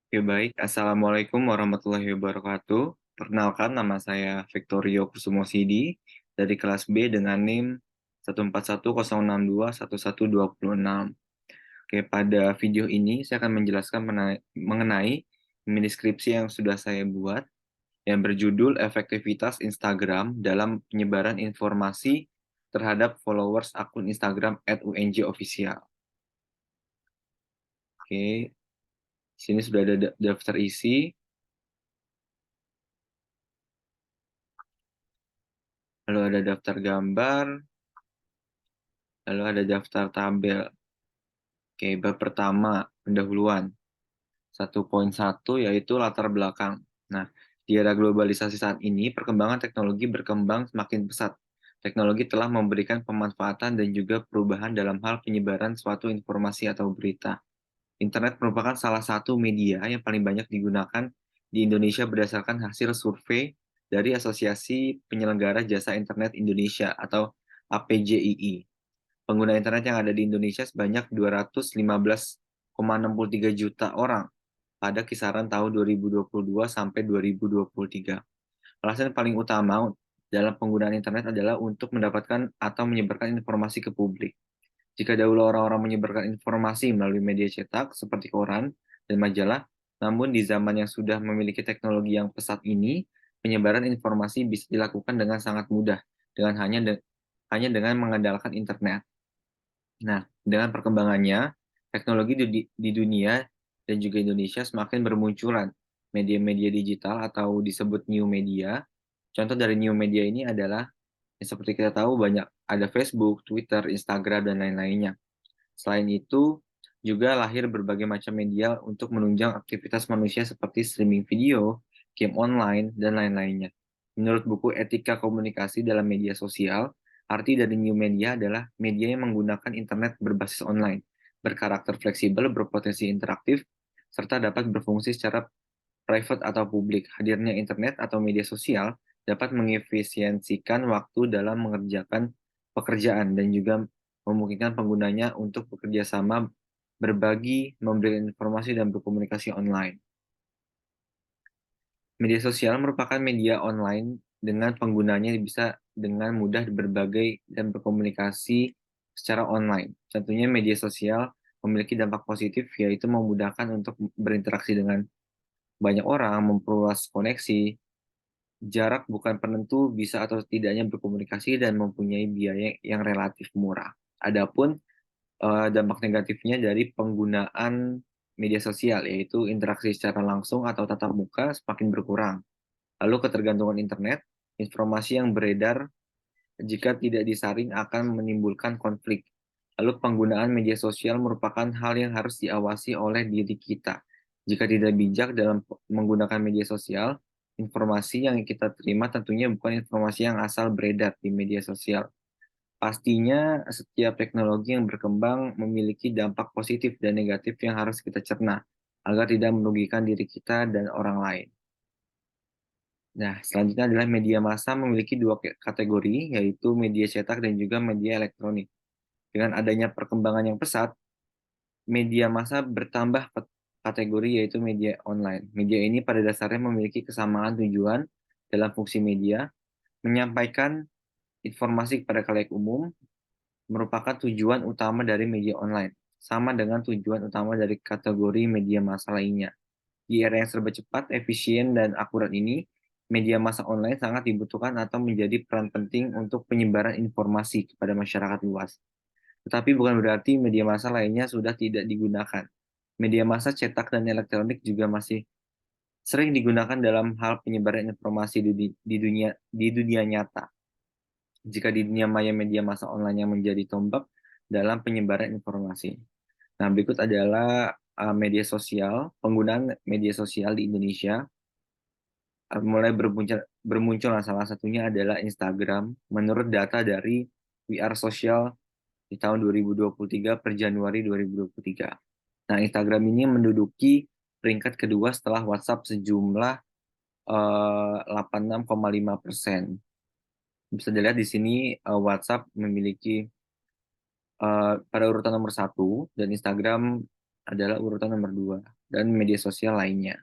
Oke, baik. Assalamualaikum warahmatullahi wabarakatuh. Perkenalkan, nama saya Victorio Kusumosidi dari kelas B dengan NIM 14106211206. Oke, pada video ini saya akan menjelaskan mengenai mini skripsi yang sudah saya buat yang berjudul Efektivitas Instagram dalam penyebaran informasi terhadap followers akun Instagram @unjofficial. Oke, di sini sudah ada daftar isi. Lalu ada daftar gambar, lalu ada daftar tabel. Oke, bab pertama, pendahuluan. 1.1 yaitu latar belakang. Nah, di era globalisasi saat ini, perkembangan teknologi berkembang semakin pesat. Teknologi telah memberikan pemanfaatan dan juga perubahan dalam hal penyebaran suatu informasi atau berita. Internet merupakan salah satu media yang paling banyak digunakan di Indonesia berdasarkan hasil survei dari Asosiasi Penyelenggara Jasa Internet Indonesia atau APJII. Pengguna internet yang ada di Indonesia sebanyak 215,63 juta orang pada kisaran tahun 2022 sampai 2023. Alasan paling utama dalam penggunaan internet adalah untuk mendapatkan atau menyebarkan informasi ke publik. Jika dahulu orang-orang menyebarkan informasi melalui media cetak seperti koran dan majalah, namun di zaman yang sudah memiliki teknologi yang pesat ini, penyebaran informasi bisa dilakukan dengan sangat mudah dengan hanya dengan mengandalkan internet. Nah, dengan perkembangannya, teknologi di dunia dan juga Indonesia semakin bermunculan media-media digital atau disebut new media. Contoh dari new media ini adalah yang seperti kita tahu banyak ada Facebook, Twitter, Instagram, dan lain-lainnya. Selain itu, juga lahir berbagai macam media untuk menunjang aktivitas manusia seperti streaming video, game online, dan lain-lainnya. Menurut buku Etika Komunikasi dalam Media Sosial, arti dari new media adalah media yang menggunakan internet berbasis online, berkarakter fleksibel, berpotensi interaktif, serta dapat berfungsi secara private atau publik. Hadirnya internet atau media sosial dapat mengefisiensikan waktu dalam mengerjakan pekerjaan dan juga memungkinkan penggunanya untuk bekerja sama, berbagi, memberi informasi, dan berkomunikasi online. Media sosial merupakan media online dengan penggunanya bisa dengan mudah berbagai dan berkomunikasi secara online. Contohnya media sosial memiliki dampak positif yaitu memudahkan untuk berinteraksi dengan banyak orang, memperluas koneksi, jarak bukan penentu bisa atau tidaknya berkomunikasi dan mempunyai biaya yang relatif murah. Adapun dampak negatifnya dari penggunaan media sosial, yaitu interaksi secara langsung atau tatap muka semakin berkurang. Lalu ketergantungan internet, informasi yang beredar jika tidak disaring akan menimbulkan konflik. Lalu penggunaan media sosial merupakan hal yang harus diawasi oleh diri kita. Jika tidak bijak dalam menggunakan media sosial, informasi yang kita terima tentunya bukan informasi yang asal beredar di media sosial. Pastinya setiap teknologi yang berkembang memiliki dampak positif dan negatif yang harus kita cerna agar tidak merugikan diri kita dan orang lain. Nah, selanjutnya adalah media massa memiliki dua kategori, yaitu media cetak dan juga media elektronik. Dengan adanya perkembangan yang pesat, media massa bertambah kategori yaitu media online. Media ini pada dasarnya memiliki kesamaan tujuan dalam fungsi media, menyampaikan informasi kepada khalayak umum, merupakan tujuan utama dari media online, sama dengan tujuan utama dari kategori media massa lainnya. Di era yang serba cepat, efisien, dan akurat ini, media massa online sangat dibutuhkan atau menjadi peran penting untuk penyebaran informasi kepada masyarakat luas. Tetapi bukan berarti media massa lainnya sudah tidak digunakan. Media massa cetak dan elektronik juga masih sering digunakan dalam hal penyebaran informasi di dunia nyata. Jika di dunia maya media massa online yang menjadi tombak dalam penyebaran informasi. Nah, berikut adalah media sosial, penggunaan media sosial di Indonesia. Mulai bermunculan salah satunya adalah Instagram. Menurut data dari We Are Social di tahun 2023 per Januari 2023. Nah, Instagram ini menduduki peringkat kedua setelah WhatsApp sejumlah 86,5%. Bisa dilihat di sini WhatsApp memiliki pada urutan nomor satu dan Instagram adalah urutan nomor 2, dan media sosial lainnya.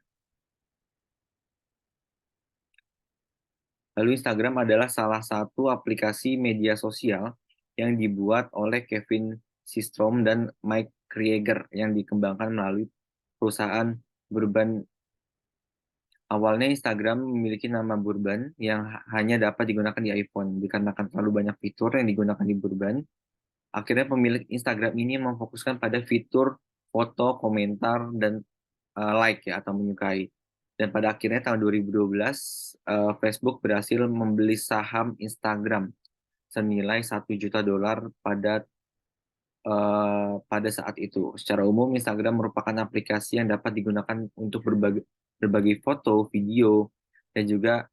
Lalu Instagram adalah salah satu aplikasi media sosial yang dibuat oleh Kevin Systrom dan Mike Krieger yang dikembangkan melalui perusahaan Bourbon. Awalnya Instagram memiliki nama Bourbon yang hanya dapat digunakan di iPhone. Dikarenakan terlalu banyak fitur yang digunakan di Bourbon, akhirnya pemilik Instagram ini memfokuskan pada fitur foto, komentar, dan like ya atau menyukai. Dan pada akhirnya tahun 2012, Facebook berhasil membeli saham Instagram senilai $1 juta pada saat itu. Secara umum, Instagram merupakan aplikasi yang dapat digunakan untuk berbagi foto, video, dan juga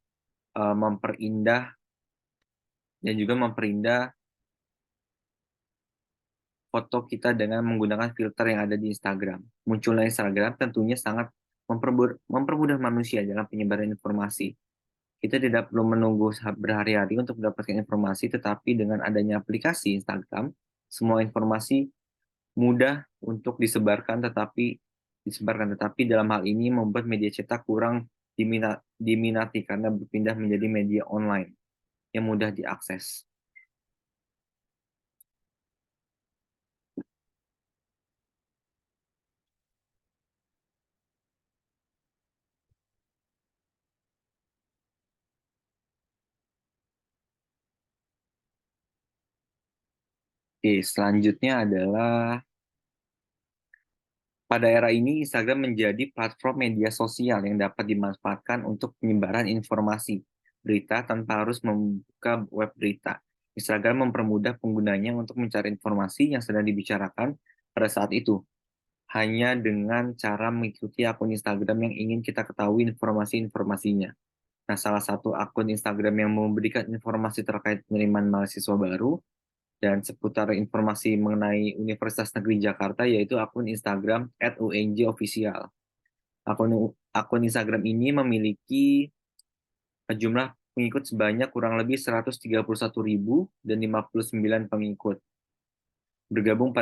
memperindah foto kita dengan menggunakan filter yang ada di Instagram. Munculnya Instagram tentunya sangat mempermudah manusia dalam penyebaran informasi. Kita tidak perlu menunggu berhari-hari untuk mendapatkan informasi, tetapi dengan adanya aplikasi Instagram, semua informasi mudah untuk disebarkan, tetapi dalam hal ini membuat media cetak kurang diminati karena berpindah menjadi media online yang mudah diakses. Oke, selanjutnya adalah pada era ini, Instagram menjadi platform media sosial yang dapat dimanfaatkan untuk penyebaran informasi, berita tanpa harus membuka web berita. Instagram mempermudah penggunanya untuk mencari informasi yang sedang dibicarakan pada saat itu, hanya dengan cara mengikuti akun Instagram yang ingin kita ketahui informasi-informasinya. Nah, salah satu akun Instagram yang memberikan informasi terkait penerimaan mahasiswa baru dan seputar informasi mengenai Universitas Negeri Jakarta yaitu akun Instagram @unjofficial. Akun Instagram ini memiliki jumlah pengikut sebanyak kurang lebih 131.000 dan 59 pengikut. Bergabung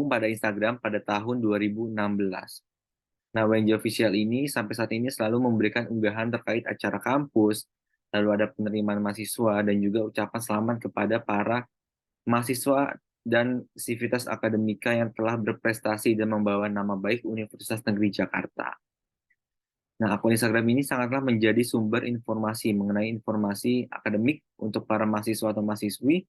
pada Instagram pada tahun 2016. Nah, WNJ Official ini sampai saat ini selalu memberikan unggahan terkait acara kampus, lalu ada penerimaan mahasiswa dan juga ucapan selamat kepada para mahasiswa dan sivitas akademika yang telah berprestasi dan membawa nama baik Universitas Negeri Jakarta. Nah, akun Instagram ini sangatlah menjadi sumber informasi mengenai informasi akademik untuk para mahasiswa atau mahasiswi.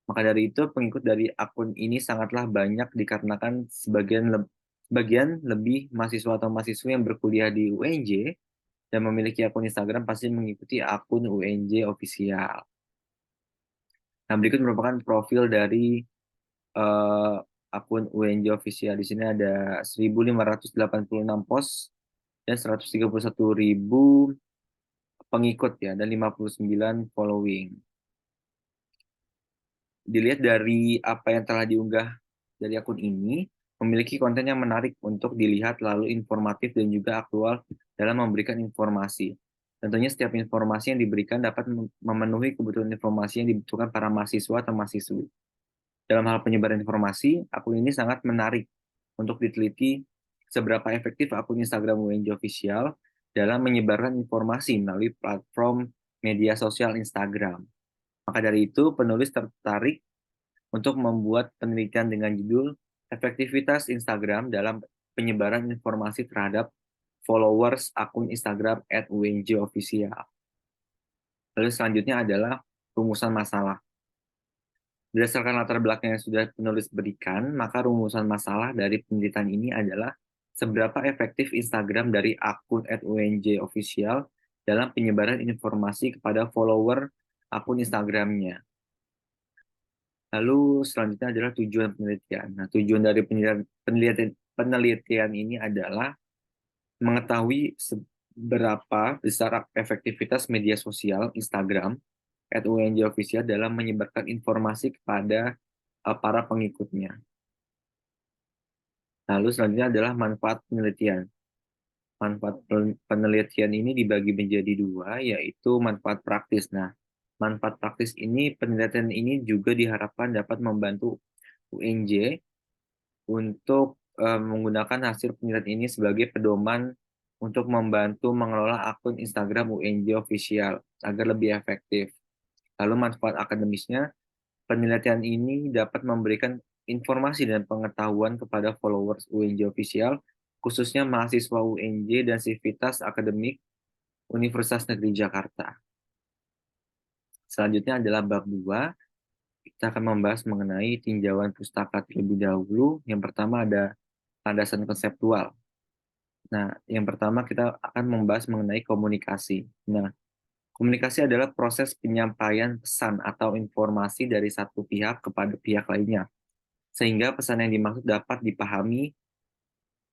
Maka dari itu, pengikut dari akun ini sangatlah banyak dikarenakan sebagian lebih mahasiswa atau mahasiswi yang berkuliah di UNJ dan memiliki akun Instagram pasti mengikuti akun UNJ official. Nah, berikut merupakan profil dari eh, akun UNJ official. Di sini ada 1.586 post dan 131.000 pengikut ya dan 59 following. Dilihat dari apa yang telah diunggah dari akun ini, memiliki konten yang menarik untuk dilihat lalu informatif dan juga aktual dalam memberikan informasi. Tentunya setiap informasi yang diberikan dapat memenuhi kebutuhan informasi yang dibutuhkan para mahasiswa atau mahasiswi. Dalam hal penyebaran informasi, akun ini sangat menarik untuk diteliti seberapa efektif akun Instagram UNJ Official dalam menyebarkan informasi melalui platform media sosial Instagram. Maka dari itu, penulis tertarik untuk membuat penelitian dengan judul Efektivitas Instagram dalam Penyebaran Informasi Terhadap Followers Akun Instagram @unjofficial. Lalu selanjutnya adalah rumusan masalah. Berdasarkan latar belakang yang sudah penulis berikan, maka rumusan masalah dari penelitian ini adalah seberapa efektif Instagram dari akun @unjofficial dalam penyebaran informasi kepada follower akun Instagramnya. Lalu selanjutnya adalah tujuan penelitian. Nah, tujuan dari penelitian ini adalah mengetahui seberapa besar efektivitas media sosial Instagram @unjofficial dalam menyebarkan informasi kepada para pengikutnya. Lalu selanjutnya adalah manfaat penelitian. Manfaat penelitian ini dibagi menjadi dua, yaitu manfaat praktis. Nah, manfaat praktis ini, penelitian ini juga diharapkan dapat membantu UNJ untuk menggunakan hasil penelitian ini sebagai pedoman untuk membantu mengelola akun Instagram UNJ official agar lebih efektif. Lalu manfaat akademisnya, penelitian ini dapat memberikan informasi dan pengetahuan kepada followers UNJ official, khususnya mahasiswa UNJ dan sivitas akademik Universitas Negeri Jakarta. Selanjutnya adalah bab 2. Kita akan membahas mengenai tinjauan pustaka terlebih dahulu. Yang pertama ada landasan konseptual. Nah, yang pertama kita akan membahas mengenai komunikasi. Nah, komunikasi adalah proses penyampaian pesan atau informasi dari satu pihak kepada pihak lainnya, sehingga pesan yang dimaksud dapat dipahami.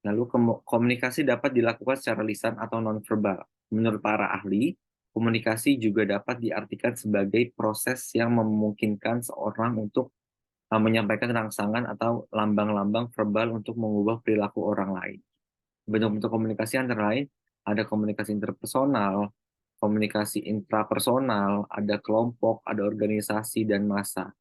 Lalu komunikasi dapat dilakukan secara lisan atau nonverbal. Menurut para ahli, komunikasi juga dapat diartikan sebagai proses yang memungkinkan seorang untuk menyampaikan rangsangan atau lambang-lambang verbal untuk mengubah perilaku orang lain. Bentuk-bentuk komunikasi antara lain ada komunikasi interpersonal, komunikasi intrapersonal, ada kelompok, ada organisasi, dan massa.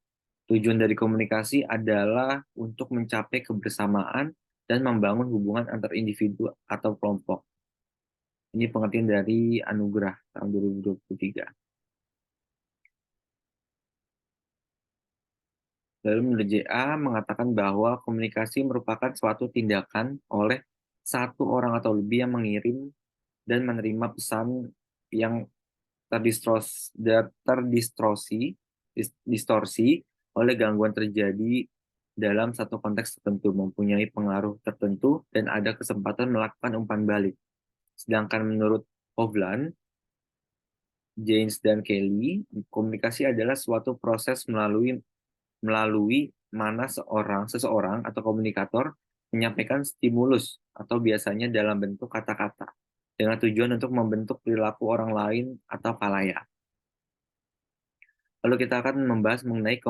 Tujuan dari komunikasi adalah untuk mencapai kebersamaan dan membangun hubungan antar individu atau kelompok. Ini pengertian dari Anugerah tahun 2023. Lalu menurut JA mengatakan bahwa komunikasi merupakan suatu tindakan oleh satu orang atau lebih yang mengirim dan menerima pesan yang terdistorsi oleh gangguan terjadi dalam satu konteks tertentu, mempunyai pengaruh tertentu, dan ada kesempatan melakukan umpan balik. Sedangkan menurut Hovland, James, dan Kelly, komunikasi adalah suatu proses melalui mana seseorang atau komunikator menyampaikan stimulus atau biasanya dalam bentuk kata-kata dengan tujuan untuk membentuk perilaku orang lain atau khalayak. Lalu kita akan membahas mengenai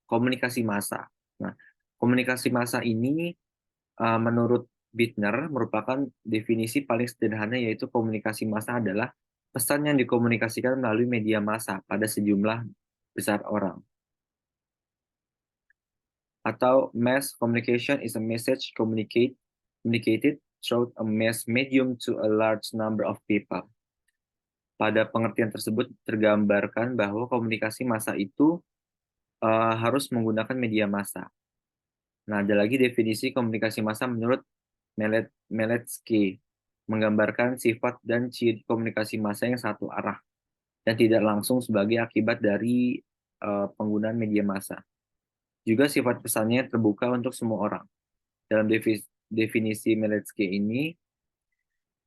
komunikasi massa. Nah, komunikasi massa ini menurut Bittner merupakan definisi paling sederhana, yaitu komunikasi massa adalah pesan yang dikomunikasikan melalui media massa pada sejumlah besar orang. Atau mass communication is a message communicated through a mass medium to a large number of people. Pada pengertian tersebut tergambarkan bahwa komunikasi massa itu harus menggunakan media massa. Nah, ada lagi definisi komunikasi massa menurut Meletsky, menggambarkan sifat dan ciri komunikasi massa yang satu arah dan tidak langsung sebagai akibat dari penggunaan media massa. Juga sifat pesannya terbuka untuk semua orang. Dalam definisi Meletsky ini,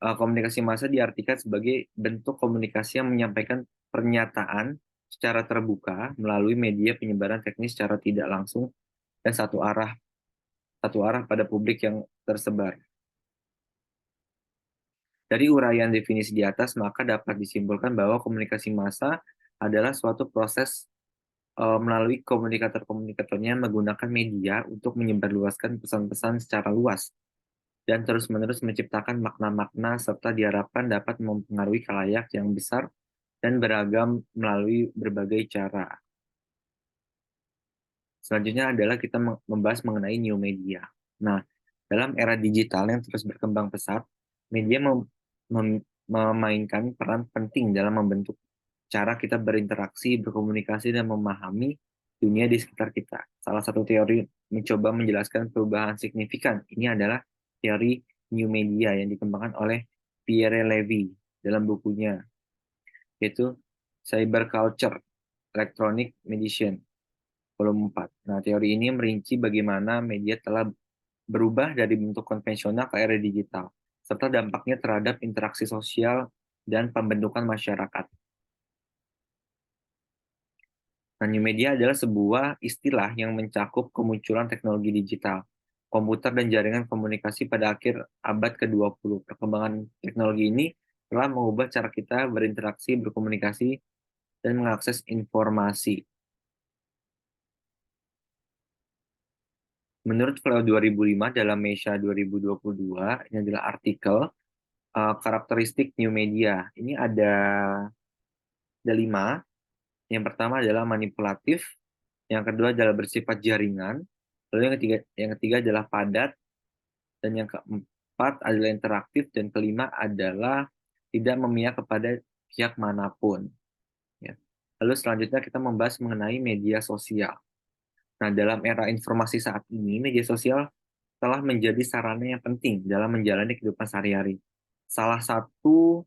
komunikasi massa diartikan sebagai bentuk komunikasi yang menyampaikan pernyataan secara terbuka melalui media penyebaran teknis secara tidak langsung dan satu arah pada publik yang tersebar. Dari uraian definisi di atas, maka dapat disimpulkan bahwa komunikasi massa adalah suatu proses melalui komunikator-komunikatornya menggunakan media untuk menyebarluaskan pesan-pesan secara luas dan terus-menerus menciptakan makna-makna serta diharapkan dapat mempengaruhi khalayak yang besar dan beragam melalui berbagai cara. Selanjutnya adalah kita membahas mengenai new media. Nah, dalam era digital yang terus berkembang pesat, media memainkan peran penting dalam membentuk cara kita berinteraksi, berkomunikasi, dan memahami dunia di sekitar kita. Salah satu teori mencoba menjelaskan perubahan signifikan ini adalah teori new media yang dikembangkan oleh Pierre Levy dalam bukunya, yaitu Cyberculture, Electronic Mediation, volume 4. Nah, teori ini merinci bagaimana media telah berubah dari bentuk konvensional ke era digital, serta dampaknya terhadap interaksi sosial dan pembentukan masyarakat. Nah, new media adalah sebuah istilah yang mencakup kemunculan teknologi digital, komputer, dan jaringan komunikasi pada akhir abad ke-20. Perkembangan teknologi ini telah mengubah cara kita berinteraksi, berkomunikasi, dan mengakses informasi. Menurut Fleo 2005 dalam Mesia 2022, ini adalah artikel karakteristik new media. Ini ada 5. Yang pertama adalah manipulatif, yang kedua adalah bersifat jaringan, Lalu yang ketiga adalah padat, dan yang keempat adalah interaktif, dan kelima adalah tidak memihak kepada pihak manapun. Ya. Lalu selanjutnya kita membahas mengenai media sosial. Nah, dalam era informasi saat ini, media sosial telah menjadi sarana yang penting dalam menjalani kehidupan sehari-hari. Salah satu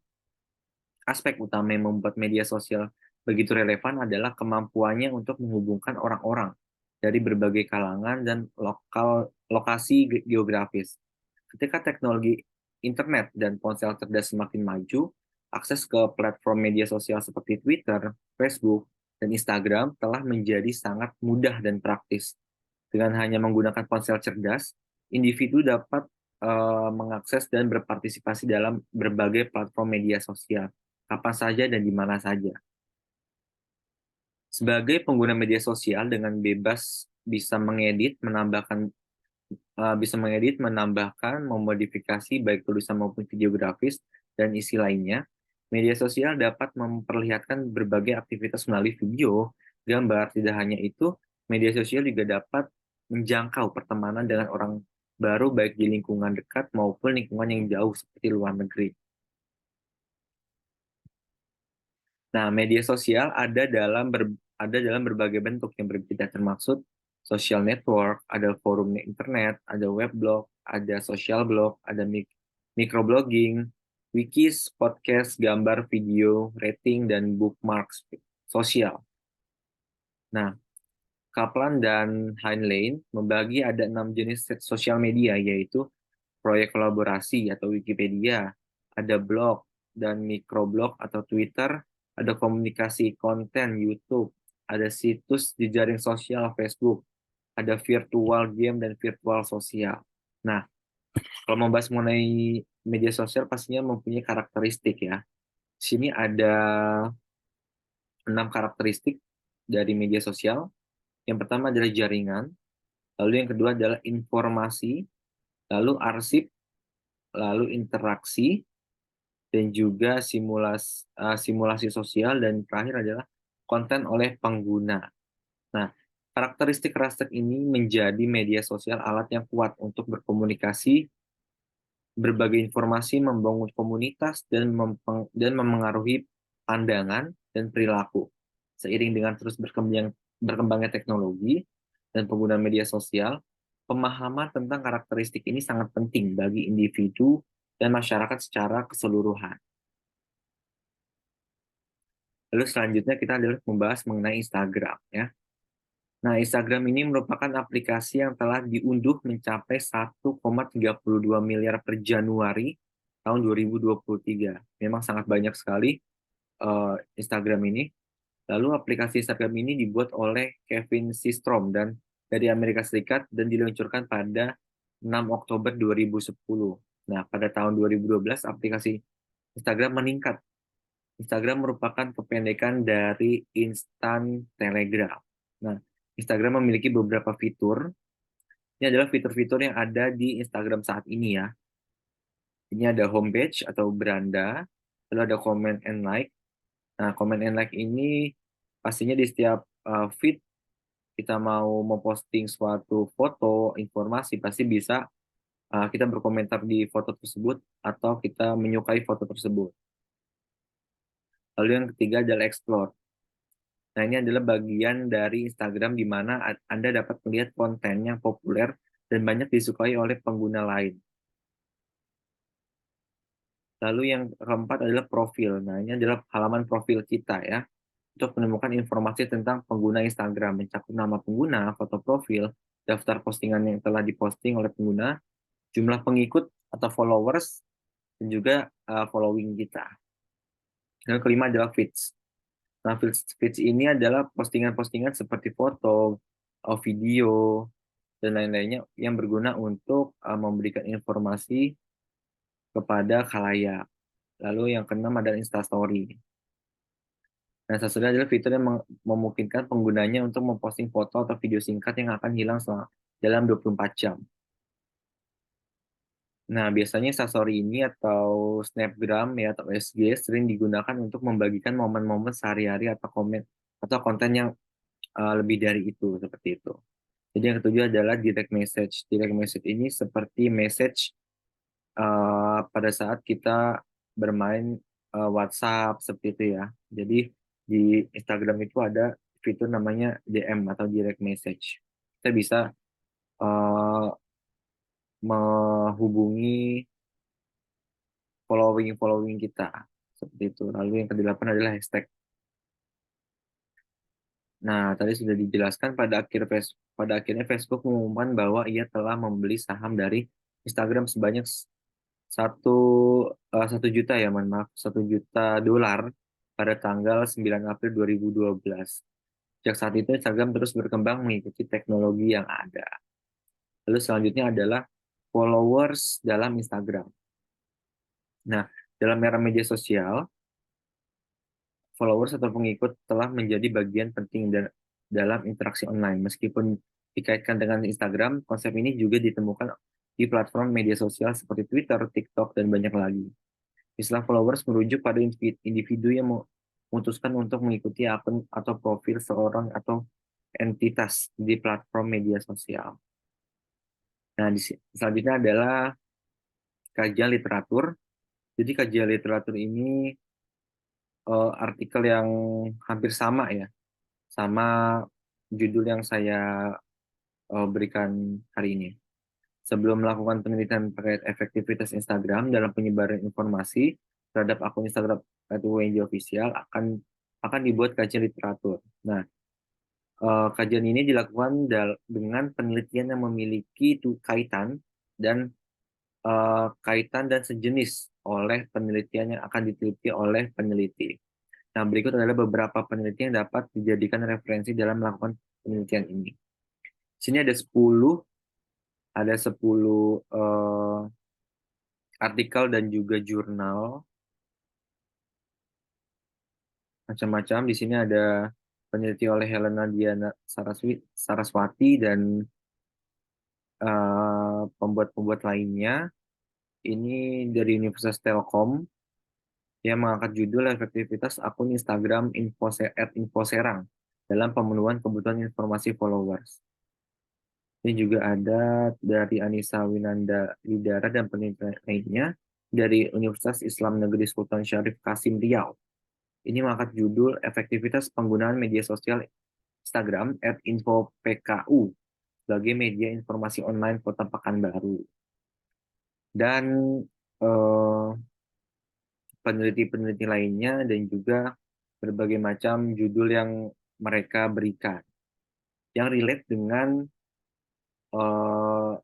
aspek utama yang membuat media sosial begitu relevan adalah kemampuannya untuk menghubungkan orang-orang dari berbagai kalangan dan lokasi geografis. Ketika teknologi internet dan ponsel cerdas semakin maju, akses ke platform media sosial seperti Twitter, Facebook, dan Instagram telah menjadi sangat mudah dan praktis. Dengan hanya menggunakan ponsel cerdas, individu dapat mengakses dan berpartisipasi dalam berbagai platform media sosial, kapan saja dan di mana saja. Sebagai pengguna media sosial dengan bebas bisa mengedit, menambahkan, memodifikasi baik tulisan maupun video grafis dan isi lainnya. Media sosial dapat memperlihatkan berbagai aktivitas melalui video, gambar. Tidak hanya itu, media sosial juga dapat menjangkau pertemanan dengan orang baru baik di lingkungan dekat maupun lingkungan yang jauh seperti luar negeri. Nah, media sosial ada dalam berbagai bentuk yang berbeda, termasuk social network, ada forum internet, ada weblog, ada social blog, ada microblogging, wikis, podcast, gambar, video, rating, dan bookmarks sosial. Nah, Kaplan dan Heinlein membagi ada 6 jenis sosial media, yaitu proyek kolaborasi atau Wikipedia, ada blog dan microblog atau Twitter, ada komunikasi konten YouTube, ada situs jejaring sosial Facebook, ada virtual game dan virtual sosial. Nah, kalau membahas mengenai media sosial pastinya mempunyai karakteristik ya. Di sini ada 6 karakteristik dari media sosial. Yang pertama adalah jaringan, lalu yang kedua adalah informasi, lalu arsip, lalu interaksi, dan juga simulasi sosial, dan terakhir adalah konten oleh pengguna. Nah, karakteristik ini menjadi media sosial alat yang kuat untuk berkomunikasi, berbagi informasi, membangun komunitas, dan memengaruhi pandangan dan perilaku. Seiring dengan terus berkembangnya teknologi dan penggunaan media sosial, pemahaman tentang karakteristik ini sangat penting bagi individu dan masyarakat secara keseluruhan. Lalu selanjutnya kita adalah membahas mengenai Instagram ya. Nah, Instagram ini merupakan aplikasi yang telah diunduh mencapai 1,32 miliar per Januari tahun 2023. Memang sangat banyak sekali Instagram ini. Lalu aplikasi Instagram ini dibuat oleh Kevin Systrom dan dari Amerika Serikat dan diluncurkan pada 6 Oktober 2010. Nah, pada tahun 2012 aplikasi Instagram meningkat. Instagram merupakan kependekan dari Instant Telegram. Nah, Instagram memiliki beberapa fitur. Ini adalah fitur-fitur yang ada di Instagram saat ini ya. Ini ada homepage atau beranda, lalu ada comment and like. Nah, comment and like ini pastinya di setiap feed kita mau memposting suatu foto, informasi, pasti bisa kita berkomentar di foto tersebut atau kita menyukai foto tersebut. Lalu yang ketiga adalah explore. Nah, ini adalah bagian dari Instagram di mana Anda dapat melihat konten yang populer dan banyak disukai oleh pengguna lain. Lalu yang keempat adalah profil. Nah, ini adalah halaman profil kita ya. Untuk menemukan informasi tentang pengguna Instagram, mencakup nama pengguna, foto profil, daftar postingan yang telah diposting oleh pengguna, jumlah pengikut atau followers, dan juga following kita. Dan kelima adalah feeds. Nah, feeds ini adalah postingan-postingan seperti foto, video, dan lain-lainnya yang berguna untuk memberikan informasi kepada khalayak. Lalu yang keenam adalah Instastory. Nah, Instastory adalah fitur yang memungkinkan penggunanya untuk memposting foto atau video singkat yang akan hilang dalam 24 jam. Nah, biasanya Instastory ini atau Snapgram ya atau SG sering digunakan untuk membagikan momen-momen sehari-hari atau konten yang lebih dari itu seperti itu. Jadi yang ketujuh adalah direct message. Direct message ini seperti message pada saat kita bermain WhatsApp seperti itu ya. Jadi di Instagram itu ada fitur namanya DM atau direct message. Kita bisa eh, menghubungi following kita seperti itu. Lalu yang kedelapan adalah hashtag. Nah, tadi sudah dijelaskan pada akhirnya Facebook mengumumkan bahwa ia telah membeli saham dari Instagram sebanyak 1 juta ya, mohon maaf, 1 juta dolar pada tanggal 9 April 2012. Sejak saat itu Instagram terus berkembang mengikuti teknologi yang ada. Lalu selanjutnya adalah followers dalam Instagram. Nah, dalam era media sosial, followers atau pengikut telah menjadi bagian penting dalam interaksi online. Meskipun dikaitkan dengan Instagram, konsep ini juga ditemukan di platform media sosial seperti Twitter, TikTok, dan banyak lagi. Istilah followers merujuk pada individu yang memutuskan untuk mengikuti akun atau profil seorang atau entitas di platform media sosial. Nah, selanjutnya adalah kajian literatur. Jadi kajian literatur ini artikel yang hampir sama ya, sama judul yang saya berikan hari ini. Sebelum melakukan penelitian terkait efektivitas Instagram dalam penyebaran informasi terhadap akun Instagram @WNJ Official akan dibuat kajian literatur. Nah, kajian ini dilakukan dengan penelitian yang memiliki kaitan dan kaitan dan sejenis oleh penelitian yang akan diteliti oleh peneliti. Nah, berikut adalah beberapa penelitian yang dapat dijadikan referensi dalam melakukan penelitian ini. Di sini ada 10 artikel dan juga jurnal macam-macam. Di sini ada peneliti oleh Helena Diana Saraswati dan pembuat-pembuat lainnya. Ini dari Universitas Telkom yang mengangkat judul efektivitas akun Instagram @infoserang dalam pemenuhan kebutuhan informasi followers. Ini juga ada dari Anissa Winanda Widara dan peneliti lainnya dari Universitas Islam Negeri Sultan Syarif Kasim Riau. Ini mengangkat judul efektivitas penggunaan media sosial Instagram @infopku sebagai media informasi online Kota Pekanbaru. Dan eh, peneliti-peneliti lainnya dan juga berbagai macam judul yang mereka berikan yang relate dengan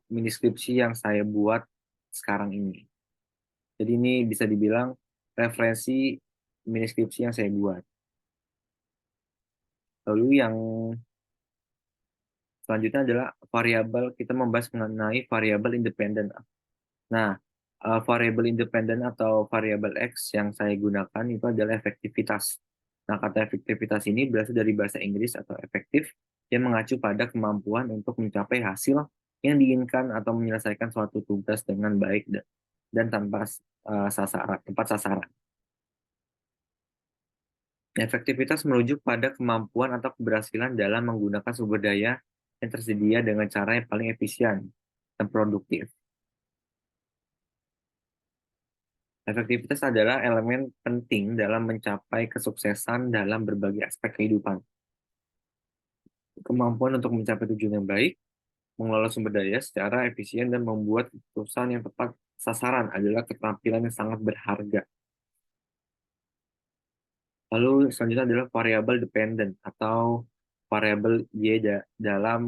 mini skripsi yang saya buat sekarang ini. Jadi ini bisa dibilang referensi mini skripsi yang saya buat. Lalu yang selanjutnya adalah kita membahas mengenai variabel independen. Nah, variabel independen atau variabel X yang saya gunakan itu adalah efektivitas. Nah, kata efektivitas ini berasal dari bahasa Inggris atau efektif yang mengacu pada kemampuan untuk mencapai hasil yang diinginkan atau menyelesaikan suatu tugas dengan baik dan tanpa tepat sasaran. Efektivitas merujuk pada kemampuan atau keberhasilan dalam menggunakan sumber daya yang tersedia dengan cara yang paling efisien dan produktif. Efektivitas adalah elemen penting dalam mencapai kesuksesan dalam berbagai aspek kehidupan. Kemampuan untuk mencapai tujuan yang baik, mengelola sumber daya secara efisien, dan membuat keputusan yang tepat sasaran adalah keterampilan yang sangat berharga. Lalu selanjutnya adalah variabel dependent atau variabel Y dalam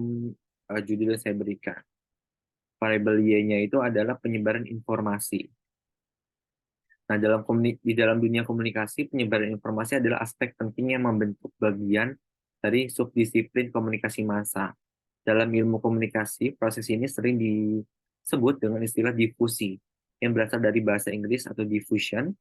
judul yang saya berikan. Variabel Y-nya itu adalah penyebaran informasi. Nah, di dalam dunia komunikasi, penyebaran informasi adalah aspek penting yang membentuk bagian dari subdisiplin komunikasi massa. Dalam ilmu komunikasi, proses ini sering disebut dengan istilah difusi, yang berasal dari bahasa Inggris atau diffusion.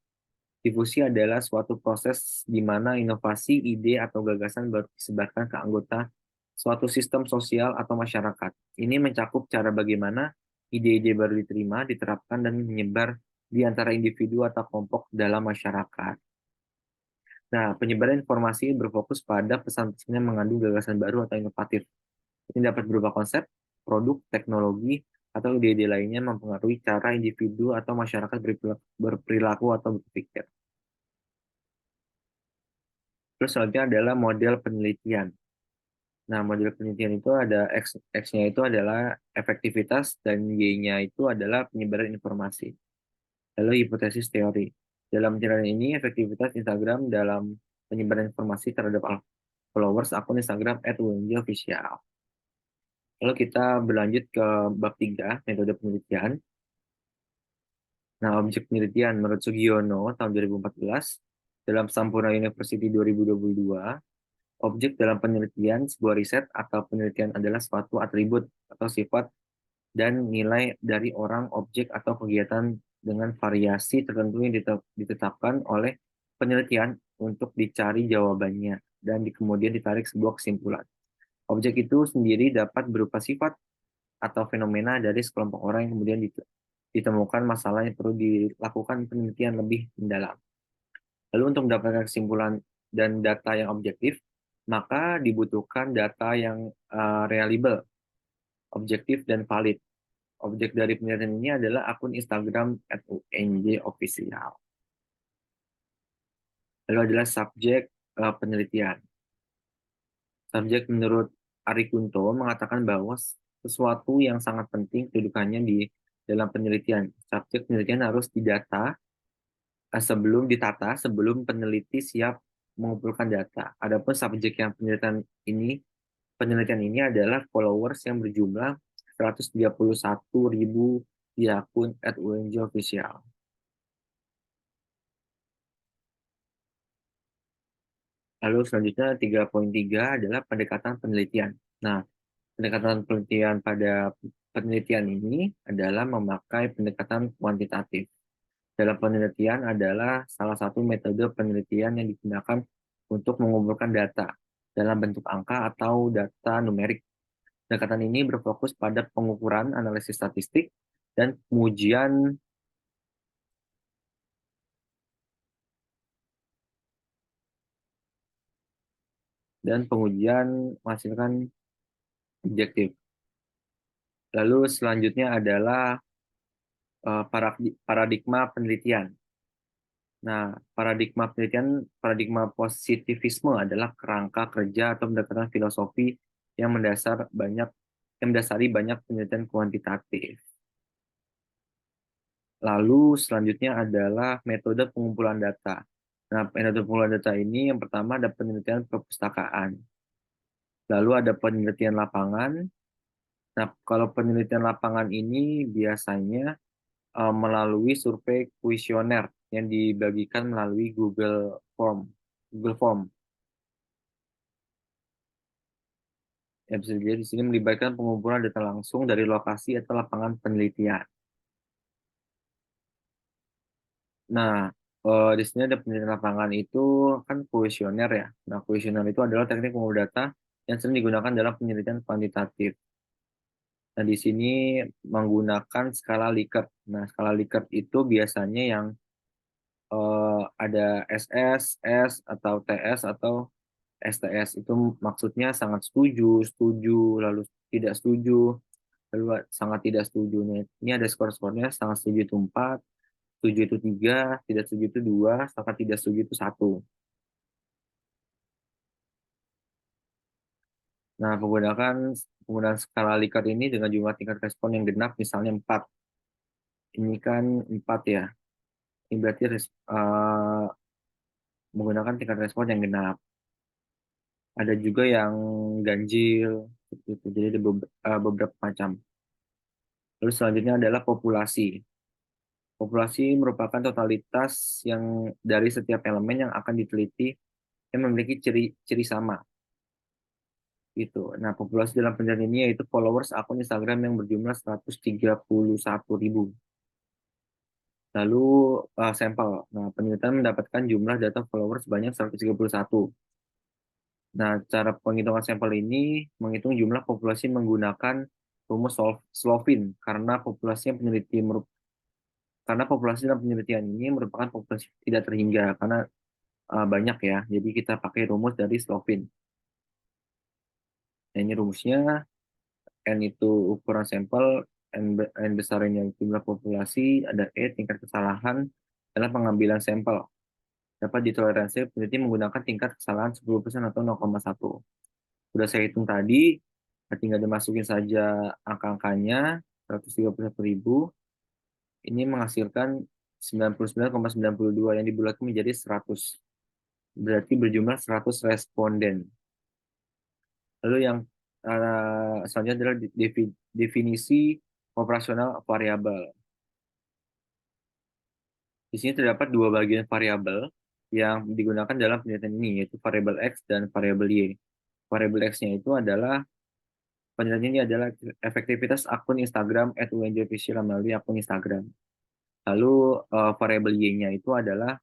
Difusi adalah suatu proses di mana inovasi, ide, atau gagasan baru disebarkan ke anggota suatu sistem sosial atau masyarakat. Ini mencakup cara bagaimana ide-ide baru diterima, diterapkan, dan menyebar di antara individu atau kelompok dalam masyarakat. Nah, penyebaran informasi berfokus pada pesan-pesan yang mengandung gagasan baru atau inovatif. Ini dapat berupa konsep, produk, teknologi, atau ide-ide lainnya mempengaruhi cara individu atau masyarakat berperilaku atau berpikir. Terus selanjutnya adalah model penelitian. Nah, model penelitian itu ada X-nya itu adalah efektivitas dan Y-nya itu adalah penyebaran informasi. Lalu hipotesis teori. Dalam penjelasan ini, efektivitas Instagram dalam penyebaran informasi terhadap followers akun Instagram @WNJ_official. Lalu kita berlanjut ke bab 3, metode penelitian. Nah, objek penelitian menurut Sugiono tahun 2014 dalam Sampurna University 2022, objek dalam penelitian sebuah riset atau penelitian adalah suatu atribut atau sifat dan nilai dari orang, objek, atau kegiatan dengan variasi tertentu yang ditetapkan oleh penelitian untuk dicari jawabannya dan kemudian ditarik sebuah kesimpulan. Objek itu sendiri dapat berupa sifat atau fenomena dari sekelompok orang yang kemudian ditemukan masalah yang perlu dilakukan penelitian lebih mendalam. Lalu untuk mendapatkan kesimpulan dan data yang objektif, maka dibutuhkan data yang reliable, objektif, dan valid. Objek dari penelitian ini adalah akun Instagram @unj_official. Lalu adalah subjek penelitian. Subjek menurut Ari Kunto mengatakan bahwa sesuatu yang sangat penting kedudukannya di dalam penelitian. Subjek penelitian harus ditata sebelum peneliti siap mengumpulkan data. Adapun subjek yang penelitian ini adalah followers yang berjumlah 131.000 di akun @unj_official. Lalu selanjutnya 3.3 adalah pendekatan penelitian. Nah, pendekatan penelitian pada penelitian ini adalah memakai pendekatan kuantitatif. Dalam penelitian adalah salah satu metode penelitian yang digunakan untuk mengumpulkan data dalam bentuk angka atau data numerik. Pendekatan ini berfokus pada pengukuran analisis statistik dan pengujian menghasilkan objektif. Lalu selanjutnya adalah paradigma penelitian. Nah, paradigma positivisme adalah kerangka kerja atau pendekatan filosofi yang mendasari banyak penelitian kuantitatif. Lalu selanjutnya adalah metode pengumpulan data. Nah, metode pengumpulan data ini yang pertama ada penelitian perpustakaan. Lalu ada penelitian lapangan. Nah, kalau penelitian lapangan ini biasanya melalui survei kuesioner yang dibagikan melalui Google Form. Google Form. Ya, bisa dilihat di sini melibatkan pengumpulan data langsung dari lokasi atau lapangan penelitian. Nah, di sini ada penelitian lapangan itu kan kuesioner ya. Nah, kuesioner itu adalah teknik pengumpulan data yang sering digunakan dalam penelitian kuantitatif. Nah, di sini menggunakan skala Likert. Nah, skala Likert itu biasanya yang ada SS, S, atau TS, atau STS. Itu maksudnya sangat setuju, setuju, lalu tidak setuju, lalu sangat tidak setuju. Ini ada skor-skornya, sangat setuju itu 4, setuju itu 3, tidak setuju itu 2, sangat tidak setuju itu 1. Nah, penggunaan skala Likert ini dengan jumlah tingkat respon yang genap, misalnya 4. Ini kan 4 ya. Ini berarti menggunakan tingkat respon yang genap. Ada juga yang ganjil, gitu. Jadi ada beberapa macam. Lalu selanjutnya adalah populasi. Populasi merupakan totalitas yang dari setiap elemen yang akan diteliti yang memiliki ciri sama. Gitu. Nah, populasi dalam penelitian ini yaitu followers akun Instagram yang berjumlah 131.000. Lalu sampel. Nah, penelitian mendapatkan jumlah data followers sebanyak 131. Nah, cara penghitungan sampel ini menghitung jumlah populasi menggunakan rumus Slovin karena populasi dalam penelitian ini merupakan populasi tidak terhingga karena banyak ya. Jadi kita pakai rumus dari Slovin. Nah, ini rumusnya. N itu ukuran sampel, N besarnya jumlah populasi, ada E tingkat kesalahan dalam pengambilan sampel. Dapat ditoleransi peneliti menggunakan tingkat kesalahan 10% atau 0,1. Sudah saya hitung tadi, tinggal dimasukin saja angka-angkanya, 131.000. Ini menghasilkan 99,92 yang dibulatkan menjadi 100. Berarti berjumlah 100 responden. Lalu yang selanjutnya adalah definisi operasional variabel. Di sini terdapat dua bagian variabel yang digunakan dalam penelitian ini, yaitu variabel X dan variabel Y. Variabel X-nya itu adalah, penelitian ini adalah efektivitas akun Instagram @unjofficial melalui akun Instagram. Lalu variabel Y-nya itu adalah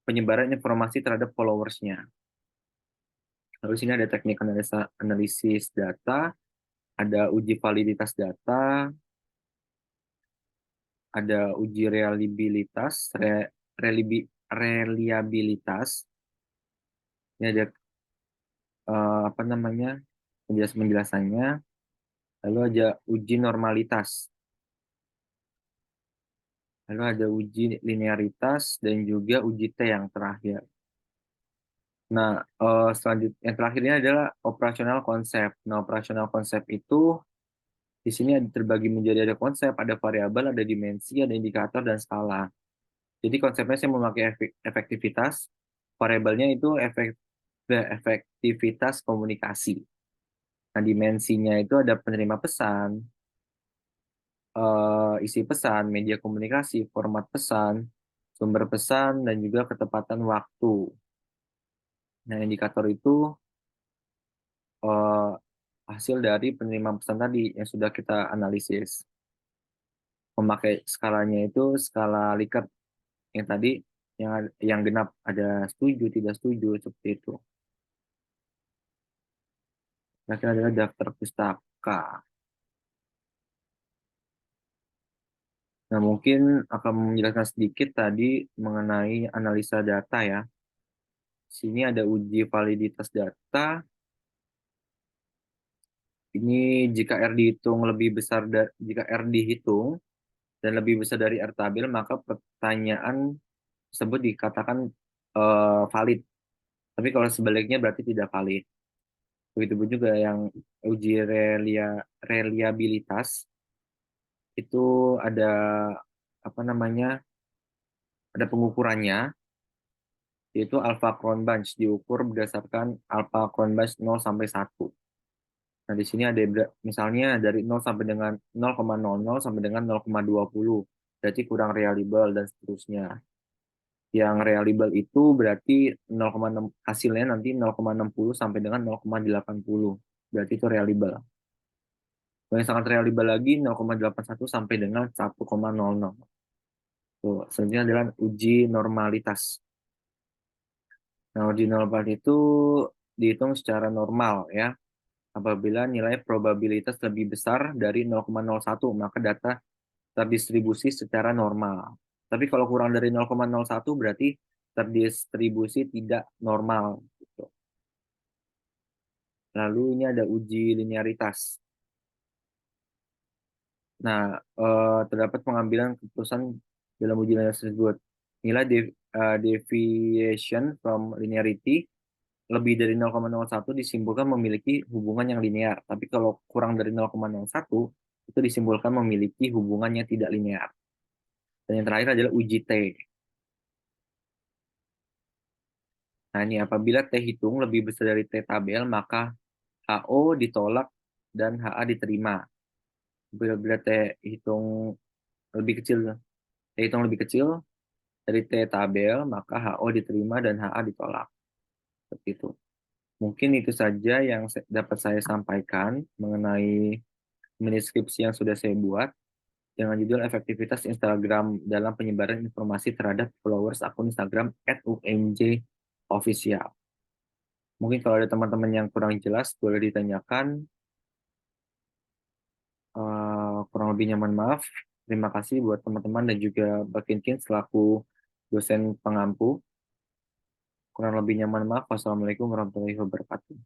penyebaran informasi terhadap followers-nya. Lalu sini ada teknik analisis data, ada uji validitas data, ada uji reliabilitas. Ini ada apa namanya, penjelasannya. Lalu ada uji normalitas. Lalu ada uji linearitas dan juga uji T yang terakhir. Nah, selanjutnya yang terakhir ini adalah operasional konsep. Nah, operasional konsep itu di sini terbagi menjadi ada konsep, ada variabel, ada dimensi, ada indikator dan skala. Jadi konsepnya saya memakai efektivitas, variabelnya itu efektivitas komunikasi. Nah, dimensinya itu ada penerima pesan, isi pesan, media komunikasi, format pesan, sumber pesan, dan juga ketepatan waktu. Nah, indikator itu eh, hasil dari penerima pesan tadi yang sudah kita analisis. Memakai skalanya itu skala Likert yang tadi, yang genap, ada setuju, tidak setuju, seperti itu. Terakhir adalah daftar pustaka. Nah, mungkin akan menjelaskan sedikit tadi mengenai analisa data ya. Sini ada uji validitas data. Ini jika R dihitung lebih besar jika R dihitung dan lebih besar dari R tabel, maka pertanyaan tersebut dikatakan valid. Tapi kalau sebaliknya berarti tidak valid. Begitu pun juga yang uji reliabilitas itu ada apa namanya? Ada pengukurannya, yaitu alpha Cron Bunch diukur berdasarkan alpha Cron Bunch 0 sampai 1. Nah, di sini ada misalnya dari 0 sampai dengan 0,00 sampai dengan 0,20. Berarti kurang reliable dan seterusnya. Yang reliable itu berarti 0,6, hasilnya nanti 0,60 sampai dengan 0,80. Berarti itu reliable. Yang sangat reliable lagi 0,81 sampai dengan 1,00. Tuh, selanjutnya adalah uji normalitas. Nah, uji normalitas itu dihitung secara normal ya. Apabila nilai probabilitas lebih besar dari 0,01, maka data terdistribusi secara normal. Tapi kalau kurang dari 0,01 berarti terdistribusi tidak normal. Gitu. Lalu ini ada uji linearitas. Nah, terdapat pengambilan keputusan dalam uji linearitas tersebut. Nilai deviation from linearity lebih dari 0,01 disimpulkan memiliki hubungan yang linear. Tapi kalau kurang dari 0,01 itu disimpulkan memiliki hubungan yang tidak linear. Dan yang terakhir adalah uji T. Nah, ini apabila T hitung lebih besar dari T tabel, maka HO ditolak dan HA diterima. Apabila T hitung lebih kecil, T hitung lebih kecil dari T tabel, maka HO diterima dan HA ditolak. Seperti itu. Mungkin itu saja yang dapat saya sampaikan mengenai mini skripsi yang sudah saya buat dengan judul efektivitas Instagram dalam penyebaran informasi terhadap followers akun Instagram @unj_official. Mungkin kalau ada teman-teman yang kurang jelas boleh ditanyakan. Kurang lebihnya mohon maaf. Terima kasih buat teman-teman dan juga Mbak Kinkin selaku dosen pengampu. Kurang lebihnya mohon maaf. Wassalamualaikum warahmatullahi wabarakatuh.